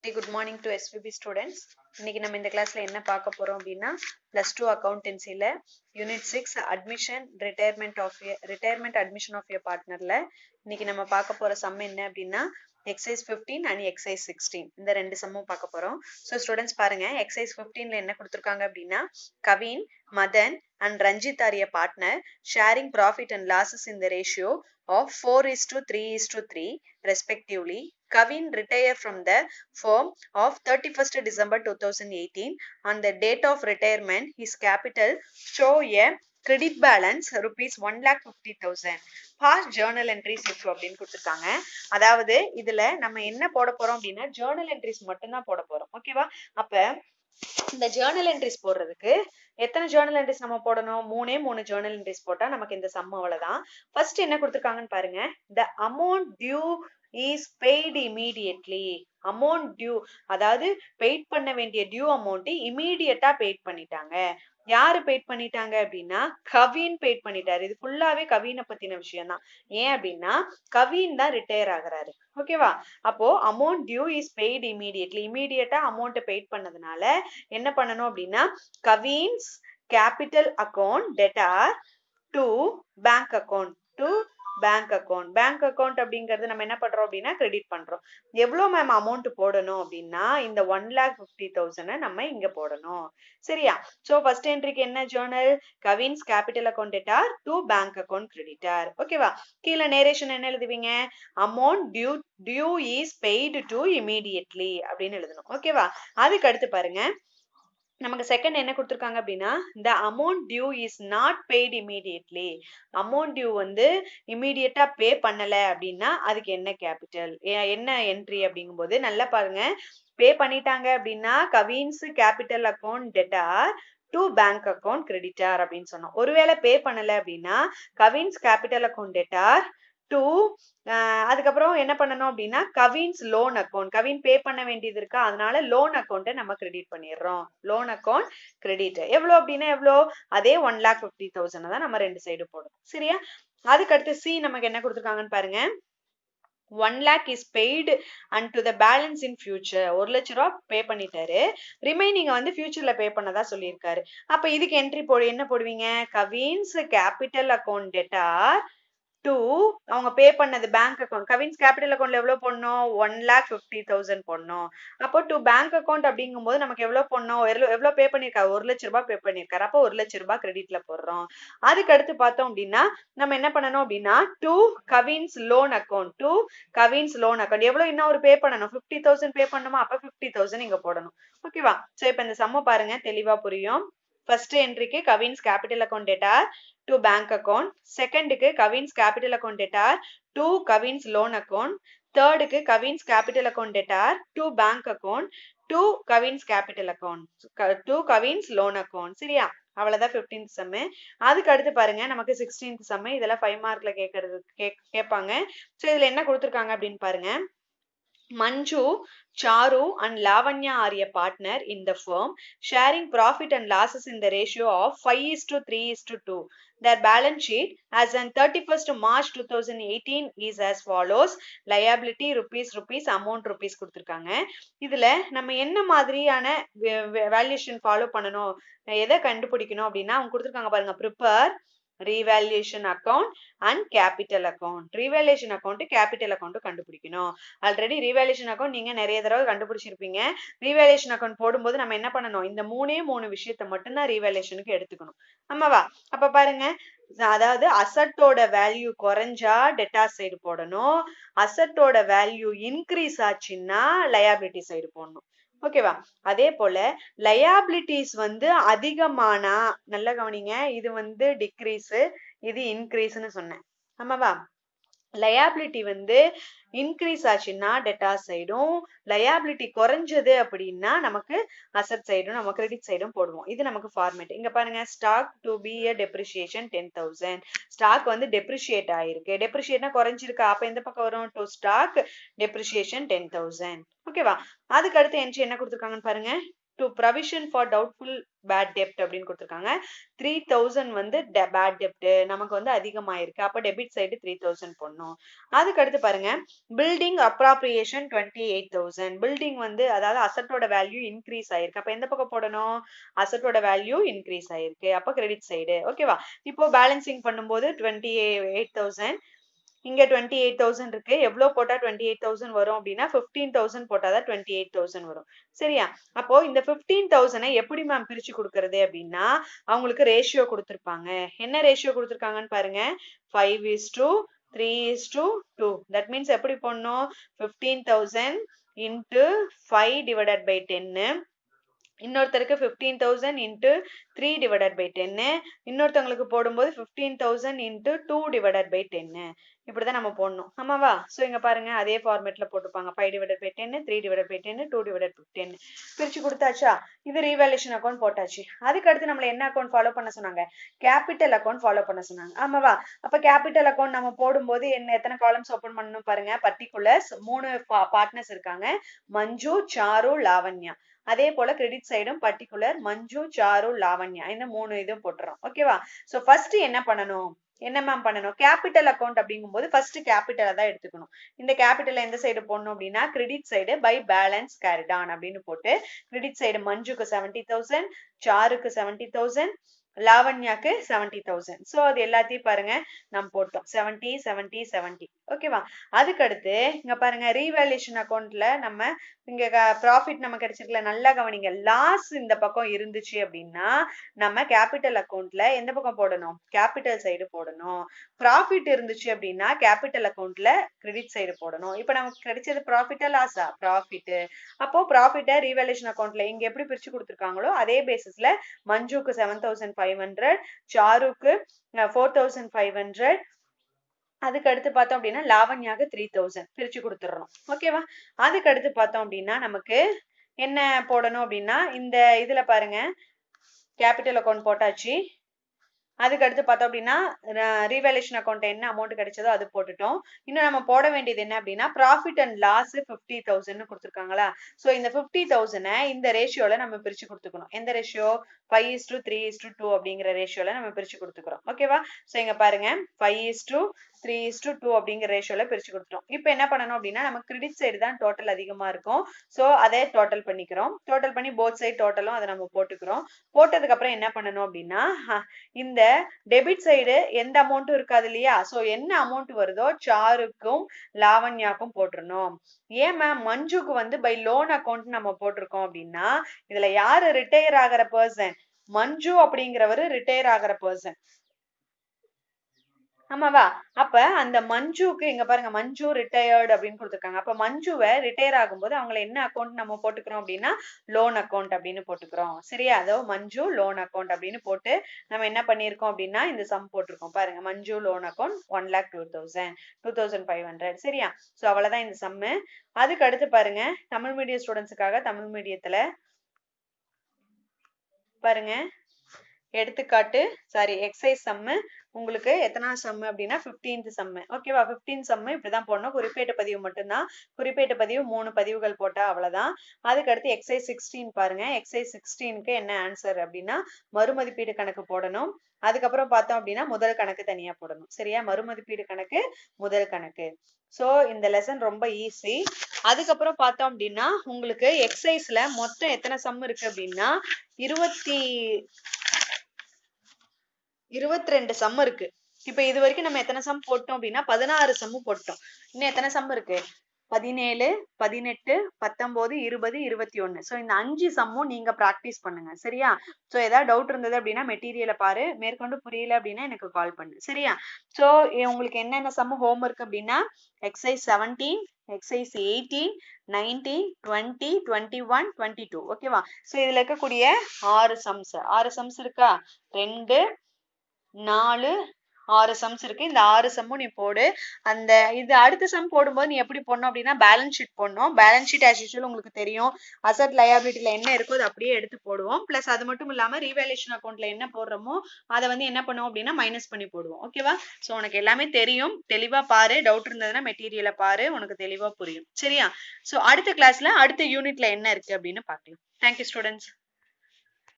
Hey, good morning to SVB students. இன்னைக்கு நம்ம இந்த கிளாஸ்ல என்ன பார்க்க போறோம் அப்படின்னா +2 அக்கௌண்டன்சில unit 6 retirement admission of a பார்ட்னர்ல இன்னைக்கு நம்ம பார்க்க போற சம் என்ன அப்படின்னா எக்ஸைஸ் 15 அண்ட் எக்ஸைஸ் 16 இந்த ரெண்டு சம்மும் பார்க்க போறோம். ஸோ ஸ்டூடெண்ட்ஸ் பாருங்க, எக்ஸைஸ் 15ல என்ன கொடுத்துருக்காங்க அப்படின்னா Kavin, Madan and Ranjit are a partner sharing profit and losses in the ratio of 4:3:3 respectively. Kavin retired from the firm of 31st December 2018. On the date of retirement, his capital show a credit balance rupees 1,50,000. Past journal entries if அப்படின்னு கொடுத்துருக்காங்க. அதாவது இதுல நம்ம என்ன போட போறோம் அப்படின்னா Journal entries மட்டும்தான் போட போறோம். ஓகேவா? அப்ப இந்த ஜேர்னல் என்ட்ரிஸ் போடுறதுக்கு எத்தனை ஜேர்னல் என்ட்ரிஸ் நம்ம போடணும்? மூணு ஜேர்னல் என்ட்ரிஸ் போட்டா நமக்கு இந்த சம் அவ்வளவுதான். ஃபர்ஸ்ட் என்ன கொடுத்துருக்காங்கன்னு பாருங்க. the amount due is paid immediately. Amount due அதாவது பெய்ட் பண்ண வேண்டிய டியூ அமௌண்ட் இமீடியட்டா பெய்ட் பண்ணிட்டாங்க. யாரு பெய்ட் பண்ணிட்டாங்க அப்படின்னா கவின் பெய்ட் பண்ணிட்டாரு. இது ஃபுல்லாவே கவினை பத்தின விஷயம் தான். ஏன் அப்படின்னா கவின் தான் ரிட்டையர் ஆகுறாரு. ஓகேவா? அப்போ amount due is paid immediately. இமீடியட்டா அமௌண்ட் பெய்ட் பண்ணதுனால என்ன பண்ணணும் அப்படின்னா கவின்ஸ் capital account debtor to bank account bank account அப்படிங்கறது நம்ம என்ன பண்றோம் அப்படின்னா கிரெடிட் பண்றோம். எவ்வளவு மேம் அமௌண்ட் போடணும் அப்படின்னா இந்த 1,50,000 நம்ம இங்க போடணும். சரியா? சோ ஃபர்ஸ்ட் என்ட்ரிக்கு என்ன journal? Kavin's capital account debtor to bank account creditor. ஓகேவா? கீழே நேரேஷன் என்ன எழுதுவீங்க? Amount due is paid to immediately அப்படின்னு எழுதணும். ஓகேவா? அதுக்கு அடுத்து பாருங்க, நமக்கு செகண்ட் என்ன கொடுத்துருக்காங்க அப்படின்னா the amount due is not paid immediately. Amount due வந்து இமீடியட்டா பே பண்ணல அப்படின்னா அதுக்கு என்ன கேபிட்டல், என்ன என்ட்ரி அப்படிங்கும் போது நல்லா பாருங்க. பே பண்ணிட்டாங்க அப்படின்னா கவின்ஸ் capital account debtor to bank account creditor அப்படின்னு சொன்னோம். ஒருவேளை பே பண்ணல அப்படின்னா கவின்ஸ் கேபிட்டல் அக்கௌண்ட் டெட்டார் டு அதுக்கப்புறம் என்ன பண்ணணும் அப்படின்னா கவின்ஸ் லோன் அக்கௌண்ட். கவின் பே பண்ண வேண்டியது இருக்கா, அதனால லோன் அக்கௌண்ட்டை நம்ம கிரெடிட் பண்ணிடுறோம். லோன் அக்கௌண்ட் கிரெடிட் எவ்வளோ அப்படின்னா எவ்வளோ? அதே 1,50,000 தான் நம்ம ரெண்டு சைடு போடணும். சரியா? அதுக்கு அடுத்து சி நமக்கு என்ன கொடுத்துருக்காங்கன்னு பாருங்க. 1 lakh is paid and to the balance in future. 1,00,000 ரூபாய் பே பண்ணிட்டாரு, ரிமைனிங் வந்து ஃபியூச்சர்ல பே பண்ணதா சொல்லியிருக்காரு. அப்ப இதுக்கு என்ட்ரி என்ன போடுவீங்க? Cavin's capital account debtor to அவங்க பே பண்ணது பேங்க் அக்கௌண்ட். கவின்ஸ் கேபிட்டல் அக்கௌண்ட்ல எவ்வளவு போடணும்? 1,50,000 போடணும். அப்போ டு பேங்க் அக்கௌண்ட் அப்படிங்கும் போது நமக்கு எவ்வளவு போடணும்? எவ்வளவு பே பண்ணிருக்காரு? 1,00,000 ரூபாய் பே பண்ணிருக்காரு. அப்போ 1,00,000 ரூபாய் கிரெடிட்ல போடுறோம். அதுக்கு அடுத்து பார்த்தோம் அப்படின்னா நம்ம என்ன பண்ணணும் அப்படின்னா டு கவின்ஸ் லோன் அக்கௌண்ட் எவ்வளவு இன்னும் ஒரு பே பண்ணணும்? 50,000 பே பண்ணணுமா? அப்ப 50,000 இங்க போடணும். ஓகேவா? சோ இப்ப இந்த சம்ம பாருங்க, தெளிவா புரியும். ஃபர்ஸ்ட் என்ட்ரிக்கு Kavin's capital account debtor to bank account, செகண்டுக்கு Kavin's capital account debtor to Kavin's loan account, தேர்டுக்கு Kavin's capital account debtor to bank account to Kavin's capital account to Kavin's loan account. சரியா? அவ்வளவுதான் 15th சம். அதுக்கு அடுத்து பாருங்க நமக்கு 16th சம். இதெல்லாம் 5 மார்க்ல கேட்பாங்க. சோ இதுல என்ன கொடுத்துருக்காங்க அப்படின்னு பாருங்க. Manju, Charu and Lavanya are a partner in the firm, sharing profit and losses in the ratio of 5:3:2. Their balance sheet as on 31st March 2018 is as follows. Liability rupees, amount rupees கொடுத்திருக்காங்க. இதுல நம்ம என்ன மாதிரியான valuation follow பண்ணணும், எதை கண்டுபிடிக்கணும் அப்படின்னா அவங்க கொடுத்திருக்காங்க பாருங்க. Prepare revaluation account and capital account. revaluation account capital account கண்டுபிடிக்கணும். ஆல்ரெடி revaluation account நீங்க நிறைய தடவை கண்டுபிடிச்சிருப்பீங்க. revaluation account போடும்போது நம்ம என்ன பண்ணணும்? இந்த மூணு விஷயத்தை மட்டும்தான் revaluationக்கு எடுத்துக்கணும். ஆமாவா? அப்ப பாருங்க, அதாவது அசட்டோட வேல்யூ குறைஞ்சா டெட்டா சைடு போடணும், அசட்டோட வேல்யூ இன்க்ரீஸ் ஆச்சுன்னா லயபிலிட்டி சைடு போடணும். ஓகேவா? அதே போல லயபிலிட்டிஸ் வந்து அதிகமானா நல்லா கவனிங்க, இது வந்து டிக்ரீஸ், இது இன்க்ரீஸ்னு சொன்னேன். ஆமாவா? லயபிலிட்டி வந்து இன்க்ரீஸ் ஆச்சுன்னா டெட்டா சைடும், லயபிலிட்டி குறைஞ்சது அப்படின்னா நமக்கு அசட் சைடும் நம்ம கிரெடிட் சைடும் போடுவோம். இது நமக்கு ஃபார்மேட். இங்க பாருங்க, stock to be a depreciation 10,000. Stock வந்து டெப்ரிஷியேட் ஆயிருக்கு. டெப்ரிஷியேட்னா குறைஞ்சிருக்கா, அப்ப இந்த பக்கம் வரும் டு ஸ்டாக் டெப்ரிஷியேஷன் 10,000. ஓகேவா? அதுக்கு அடுத்து என்ட்ரி என்ன கொடுத்துருக்காங்கன்னு பாருங்க. to provision for doubtful bad debt அப்படின்னு கொடுத்திருக்காங்க. 3000 வந்து bad debt நமக்கு வந்து அதிகமாயிருக்கு. அப்ப debit side 3000 போடணும். அதுக்கு அடுத்து பாருங்க building appropriation 28000. building வந்து அதாவது அசட்டோட வேல்யூ இன்க்ரீஸ் ஆயிருக்கு. அப்ப எந்த பக்கம் போடணும்? அசட்டோட வேல்யூ இன்க்ரீஸ் ஆயிருக்கு. அப்ப கிரெடிட் சைடு. ஓகேவா? இப்போ பேலன்சிங் பண்ணும்போது 28000 இங்க 28000 இருக்கு. எவ்வளவு போட்டா 28000 வரும் அப்படின்னா 15000 போட்டாதான் 28000 வரும். சரியா? அப்போ இந்த 15000 எப்படி மேம் பிரிச்சு கொடுக்கறது அப்படின்னா அவங்களுக்கு ரேஷியோ கொடுத்திருப்பாங்க. என்ன ரேஷியோ கொடுத்திருக்காங்கன்னு பாருங்க. 5:3:2. தட் மீன்ஸ் எப்படி போடணும்? 15000 into 5 divided by 10. இன்னொருத்தருக்கு 15000 into 3 divided by 10. இன்னொருத்தவங்களுக்கு போடும்போது 15000 into 2 divided by 10. இப்படிதான் நம்ம போடணும். ஆமாவா? சோ இங்க பாருங்க அதே ஃபார்மேட்ல போட்டுப்பாங்க. 5 divided by 10, 3 divided by 10, 2 divided by 10. பிரிச்சு கொடுத்தாச்சா? இது ரீவேல்யூஷன் அக்கௌண்ட் போட்டாச்சு. அதுக்கு அடுத்து நம்மள என்ன அக்கௌண்ட் ஃபாலோ பண்ண சொன்னாங்க? கேபிட்டல் அக்கௌண்ட் ஃபாலோ பண்ண சொன்னாங்க. ஆமாவா? அப்ப கேபிட்டல் அக்கௌண்ட் நம்ம போடும்போது எத்தனை காலம்ஸ் ஓபன் பண்ணணும் பாருங்க. பர்டிகுலர்ஸ் 3 பார்ட்னர்ஸ் இருக்காங்க. மஞ்சு, சாரு, லாவண்யா. அதே போல கிரெடிட் சைடும் பர்டிகுலர் மஞ்சு, சாரு, லாவண்யா. இந்த 3 இதுவும் போட்டுறோம். ஓகேவா? சோ ஃபர்ஸ்ட் என்ன பண்ணணும்? என்ன மேம் பண்ணணும்? கேபிட்டல் அக்கௌண்ட் அப்படிங்கும்போது ஃபர்ஸ்ட் கேபிட்டலை தான் எடுத்துக்கணும். இந்த கேபிட்டல் எந்த சைடு போடணும் அப்படின்னா credit side by balance carried on அப்படின்னு போட்டு கிரெடிட் சைடு மஞ்சுக்கு 70000, சாருக்கு 70000, லாவண்யாக்கு 70000. சோ அது எல்லாத்தையும் பாருங்க நம்ம போட்டோம் 70 70 70. ஓகேவா? அதுக்கு அடுத்து இங்க பாருங்க ரீவேல்யூஷன் அக்கௌண்ட்ல நம்ம இங்க ப்ராஃபிட் நம்ம கிடைச்சிருக்கல. நல்லா கவனிங்க. லாஸ் இந்த பக்கம் இருந்துச்சு அப்படின்னா நம்ம கேபிட்டல் அக்கௌண்ட்ல எந்த பக்கம் போடணும்? கேபிட்டல் சைடு போடணும். ப்ராஃபிட் இருந்துச்சு அப்படின்னா கேபிட்டல் அக்கௌண்ட்ல கிரெடிட் சைடு போடணும். இப்ப நமக்கு கிடைச்சது ப்ராஃபிட்டா லாஸா? ப்ராஃபிட். அப்போ ப்ராஃபிட்ட ரீவேல்யூஷன் அக்கௌண்ட்ல இங்க எப்படி பிரிச்சு கொடுத்திருக்காங்களோ அதே பேசிஸ்ல மஞ்சுக்கு 7500, சாருக்கு 4500, அதுக்கு அடுத்து பார்த்தோம் அப்படின்னா லாவண்யாக்கு 3000 பிரிச்சு கொடுத்துறோம். ஓகேவா? அதுக்கு அடுத்து பார்த்தோம் அப்படின்னா நமக்கு என்ன போடணும் அப்படின்னா இந்த இதுல பாருங்க கேபிட்டல் அக்கௌண்ட் போட்டாச்சு. அதுக்கு அடுத்து பார்த்தோம் அப்படின்னா ரீவேல்யூஷன் அக்கௌண்ட் என்ன அமௌண்ட் கிடைச்சதோ அது போட்டுட்டோம். இன்னும் நம்ம போட வேண்டியது என்ன அப்படின்னா ப்ராஃபிட் அண்ட் லாஸ் 50000 கொடுத்துருக்காங்களா? சோ இந்த 50000 இந்த ரேஷியோல நம்ம பிரிச்சு கொடுத்துக்கணும். எந்த ரேஷியோ? 5:3:2 அப்படிங்கிற ரேஷியோல நம்ம பிரிச்சு கொடுத்துக்கிறோம். ஓகேவா? சோ இங்க பாருங்க 5:3:2 அப்படிங்கிற ரேஷியோல பிரிச்சு கொடுத்துட்டோம். இப்போ என்ன பண்ணணும் அப்படின்னா நம்ம கிரெடிட் சைடு தான் டோட்டல் அதிகமா இருக்கும். சோ அதை டோட்டல் பண்ணிக்கிறோம். டோட்டல் பண்ணி போத் சைடு டோட்டலும் அதை நம்ம போட்டுக்கிறோம். போட்டதுக்கு அப்புறம் என்ன பண்ணணும் அப்படின்னா இந்த டெபிட் சைடு எந்த அமௌண்ட்டும் இருக்காது இல்லையா? சோ என்ன அமௌண்ட் வருதோ சாருக்கும் லாவண்யாக்கும் போட்டுறணும். ஏன் மேம் மஞ்சுக்கு வந்து பை லோன் அக்கௌண்ட் நம்ம போட்டிருக்கோம் அப்படின்னா இதுல யாரு ரிட்டையர் ஆகிற பர்சன்? மஞ்சு அப்படிங்கிறவரு ரிட்டையர் ஆகிற பர்சன். ஆமாவா? அப்ப அந்த மஞ்சுக்கு இங்க பாருங்க மஞ்சு ரிட்டையர்டு அப்படின்னு கொடுத்துருக்காங்க. அப்ப மஞ்சுவை ரிட்டையர் ஆகும்போது அவங்களை என்ன அக்கௌண்ட் நம்ம போட்டுக்கிறோம் அப்படின்னா லோன் அக்கௌண்ட் அப்படின்னு போட்டுக்கிறோம். சரியா? அதோ மஞ்சு லோன் அக்கௌண்ட் அப்படின்னு போட்டு நம்ம என்ன பண்ணிருக்கோம் அப்படின்னா இந்த சம் போட்டிருக்கோம். பாருங்க மஞ்சு லோன் அக்கௌண்ட் 1,02,000, 2500. சரியா? சோ அவ்வளவுதான் இந்த சம்மு. அதுக்கு அடுத்து பாருங்க தமிழ் மீடியம் ஸ்டூடெண்ட்ஸுக்காக தமிழ் மீடியத்துல பாருங்க எடுத்துக்காட்டு எக்ஸசைஸ் சம்மு உங்களுக்கு எத்தனாவது சம்மு அப்படின்னா 15th சம்மு. ஓகேவா? 15 சம்மு இப்படிதான் போடணும். குறிப்பேட்டு பதிவு மட்டும்தான். குறிப்பேட்டு பதிவு 3 பதிவுகள் போட்டா அவ்வளவுதான். அதுக்கு அடுத்து எக்ஸசைஸ் 16 பாருங்க. எக்ஸசைஸ் 16க்கு என்ன ஆன்சர் அப்படின்னா மறுமதிப்பீடு கணக்கு போடணும். அதுக்கப்புறம் பார்த்தோம் அப்படின்னா முதல் கணக்கு தனியா போடணும். சரியா? மறுமதிப்பீடு கணக்கு, முதல் கணக்கு. சோ இந்த லெசன் ரொம்ப ஈஸி. அதுக்கப்புறம் பார்த்தோம் அப்படின்னா உங்களுக்கு எக்ஸசைஸ்ல மொத்தம் எத்தனை சம் இருக்கு அப்படின்னா 22 சம் இருக்கு. இப்ப இது வரைக்கும் நம்ம எத்தனை சம் போட்டோம் அப்படின்னா 16 சம் போட்டோம். இன்னும் எத்தனை சம் இருக்கு? 17, 18, 19, 20, 21. சோ இந்த 5 சம்மும் நீங்க பிராக்டிஸ் பண்ணுங்க. சரியா? சோ ஏதாவது டவுட் இருந்தது அப்படின்னா மெட்டீரியலை பாரு. மேற்கொண்டு புரியல அப்படின்னா எனக்கு கால் பண்ணு. சரியா? சோ உங்களுக்கு என்னென்ன சம் ஹோம்ஒர்க் அப்படின்னா எக்ஸசைஸ் 17, எக்ஸசைஸ் 18, 19, 20, 21, 22. ஓகேவா? சோ இதுல இருக்கக்கூடிய 6 சம்ஸ் இருக்கா? 2, 4, 6 சம்ஸ் இருக்கு. இந்த 6 சம்மும் நீ போடு. அந்த இது அடுத்த சம் போடும்போது நீ எப்படி போடணும் அப்படின்னா பேலன்ஸ் ஷீட் போடணும். பேலன்ஸ் ஷீட் ஆஸ் யூசுவல் உங்களுக்கு தெரியும். அசட் லயபிலிட்டில என்ன இருக்கோ அது அப்படியே எடுத்து போடுவோம். பிளஸ் அது மட்டும் இல்லாம ரீவேல்யூஷன் அக்கௌண்ட்ல என்ன போடுறோமோ அதை வந்து என்ன பண்ணுவோம் அப்படின்னா மைனஸ் பண்ணி போடுவோம். ஓகேவா? சோ உனக்கு எல்லாமே தெரியும். தெளிவா பாரு. டவுட் இருந்ததுன்னா மெட்டீரியலை பாரு. உனக்கு தெளிவா புரியும். சரியா? சோ அடுத்த கிளாஸ்ல அடுத்த யூனிட்ல என்ன இருக்கு அப்படின்னு பார்க்கலாம். Thank you students.